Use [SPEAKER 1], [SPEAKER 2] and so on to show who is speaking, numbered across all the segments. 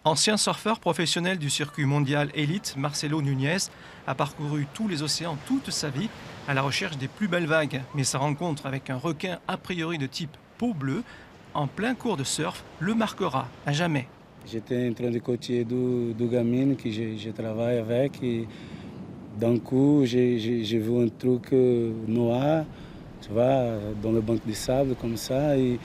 [SPEAKER 1] Ancien surfeur professionnel du circuit mondial élite, Marcelo Núñez a parcouru tous les océans toute sa vie à la recherche des plus belles vagues. Mais sa rencontre avec un requin a priori de type peau bleue, en plein cours de surf, le marquera à jamais.
[SPEAKER 2] J'étais en train de côtier du gamin que je travaille avec et d'un coup j'ai vu un truc noir, tu vois, dans le banc de sable comme ça et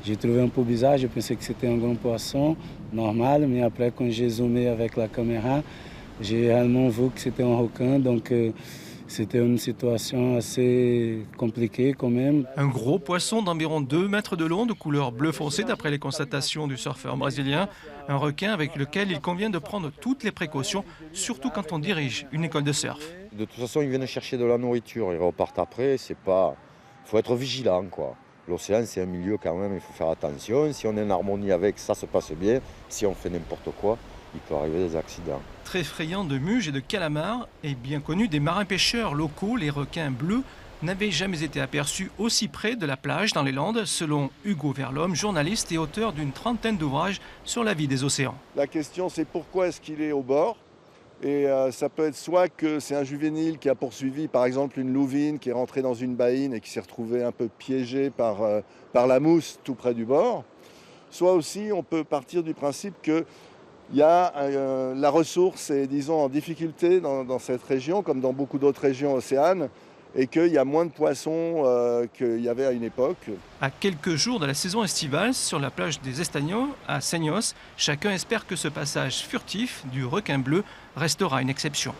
[SPEAKER 2] j'ai trouvé un peu bizarre, je pensais que c'était un grand poisson normal, mais après quand j'ai zoomé avec la caméra, j'ai réellement vu que c'était un requin, donc c'était une situation assez compliquée quand même.
[SPEAKER 1] Un gros poisson d'environ 2 mètres de long, de couleur bleu foncé d'après les constatations du surfeur brésilien. Un requin avec lequel il convient de prendre toutes les précautions, surtout quand on dirige une école de surf.
[SPEAKER 3] De toute façon, ils viennent chercher de la nourriture, ils repartent après, c'est pas... faut être vigilant, quoi. L'océan, c'est un milieu quand même, il faut faire attention. Si on est en harmonie avec, ça se passe bien. Si on fait n'importe quoi, il peut arriver des accidents.
[SPEAKER 1] Très friand de muges et de calamars, et bien connu des marins-pêcheurs locaux, les requins bleus n'avaient jamais été aperçus aussi près de la plage dans les Landes, selon Hugo Verlhomme, journaliste et auteur d'une trentaine d'ouvrages sur la vie des océans.
[SPEAKER 4] La question, c'est pourquoi est-ce qu'il est au bord ? Et ça peut être soit que c'est un juvénile qui a poursuivi par exemple une louvine qui est rentrée dans une baïne et qui s'est retrouvée un peu piégée par la mousse tout près du bord. Soit aussi on peut partir du principe que la ressource est disons en difficulté dans cette région comme dans beaucoup d'autres régions océanes et qu'il y a moins de poissons qu'il y avait à une époque.
[SPEAKER 1] À quelques jours de la saison estivale, sur la plage des Estagnos, à Seignos, chacun espère que ce passage furtif du requin bleu restera une exception.